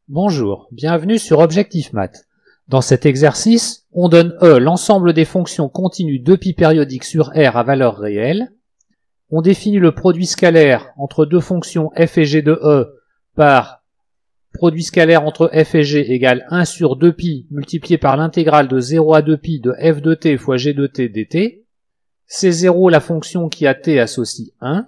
Bonjour, bienvenue sur Objectif Math. Dans cet exercice, on donne E l'ensemble des fonctions continues 2π périodiques sur R à valeur réelle. On définit le produit scalaire entre deux fonctions f et g de E par produit scalaire entre f et g égale 1 sur 2π multiplié par l'intégrale de 0 à 2π de f de t fois g de t dt. C0 la fonction qui à t associe 1.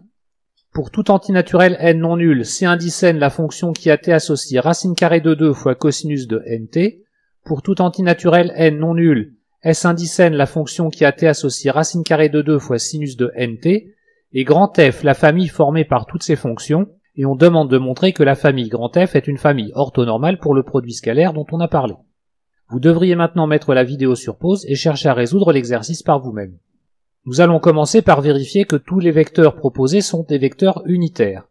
Pour tout antinaturel n non nul, C indice n la fonction qui à t associe racine carrée de 2 fois cosinus de nt. Pour tout antinaturel n non nul, S indice n la fonction qui à t associe racine carrée de 2 fois sinus de nt. Et grand F la famille formée par toutes ces fonctions. Et on demande de montrer que la famille grand F est une famille orthonormale pour le produit scalaire dont on a parlé. Vous devriez maintenant mettre la vidéo sur pause et chercher à résoudre l'exercice par vous-même. Nous allons commencer par vérifier que tous les vecteurs proposés sont des vecteurs unitaires.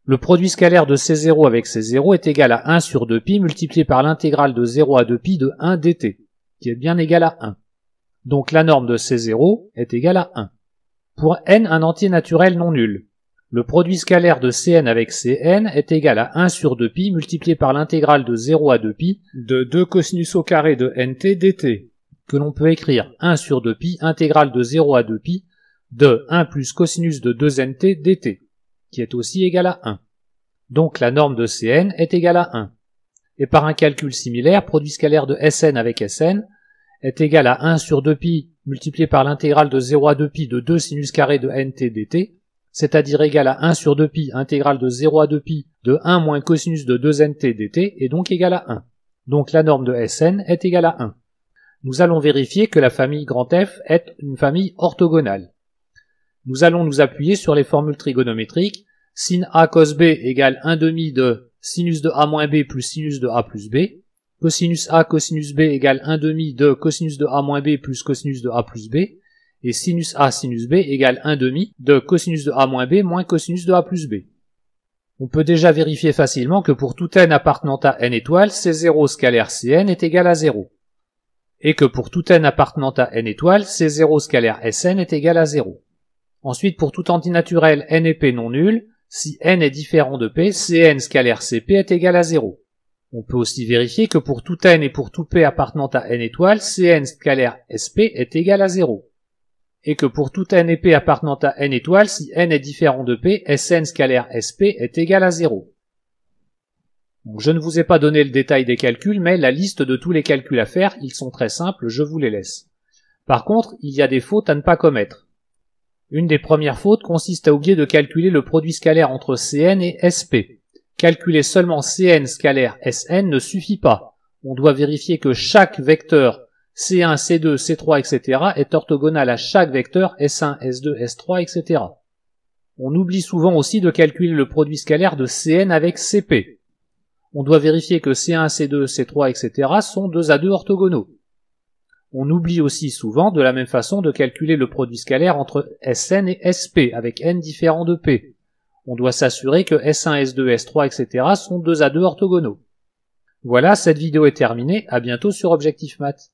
Le produit scalaire de C0 avec C0 est égal à 1 sur 2π multiplié par l'intégrale de 0 à 2π de 1 dt, qui est bien égal à 1. Donc la norme de C0 est égale à 1. Pour n un entier naturel non nul, le produit scalaire de Cn avec Cn est égal à 1 sur 2π multiplié par l'intégrale de 0 à 2π de 2 cosinus au carré de nt dt, que l'on peut écrire 1 sur 2π intégrale de 0 à 2π de 1 plus cosinus de 2nt dt, qui est aussi égal à 1. Donc la norme de Cn est égale à 1. Et par un calcul similaire, produit scalaire de Sn avec Sn est égal à 1 sur 2π multiplié par l'intégrale de 0 à 2π de 2 sinus carré de nt dt, c'est-à-dire égal à 1 sur 2π intégrale de 0 à 2π de 1 moins cosinus de 2nt dt, et donc égal à 1. Donc la norme de Sn est égale à 1. Nous allons vérifier que la famille grand F est une famille orthogonale. Nous allons nous appuyer sur les formules trigonométriques sin a cos b égale 1 demi de sinus de a moins b plus sinus de a plus b, cosinus a cosinus b égale 1 demi de cosinus de a moins b plus cosinus de a plus b, et sinus a sinus b égale 1 demi de cosinus de a moins b moins cosinus de a plus b. On peut déjà vérifier facilement que pour tout n appartenant à n étoiles, C0 scalaire Cn est égal à 0. Et que pour tout n appartenant à n étoiles, C0 scalaire Sn est égal à 0. Ensuite, pour tout antinaturel n et p non nul, si n est différent de p, Cn scalaire Cp est égal à 0. On peut aussi vérifier que pour tout n et pour tout p appartenant à n étoiles, Cn scalaire Sp est égal à 0. Et que pour tout n et p appartenant à n étoiles, si n est différent de p, Sn scalaire Sp est égal à 0. Donc, je ne vous ai pas donné le détail des calculs, mais la liste de tous les calculs à faire, ils sont très simples, je vous les laisse. Par contre, il y a des fautes à ne pas commettre. Une des premières fautes consiste à oublier de calculer le produit scalaire entre Cn et Sp. Calculer seulement Cn scalaire Sn ne suffit pas. On doit vérifier que chaque vecteur C1, C2, C3, etc. est orthogonal à chaque vecteur S1, S2, S3, etc. On oublie souvent aussi de calculer le produit scalaire de Cn avec Cp. On doit vérifier que C1, C2, C3, etc. sont 2 à 2 orthogonaux. On oublie aussi souvent de la même façon de calculer le produit scalaire entre Sn et Sp avec n différent de p. On doit s'assurer que S1, S2, S3, etc. sont 2 à 2 orthogonaux. Voilà, cette vidéo est terminée, à bientôt sur Objectif Math.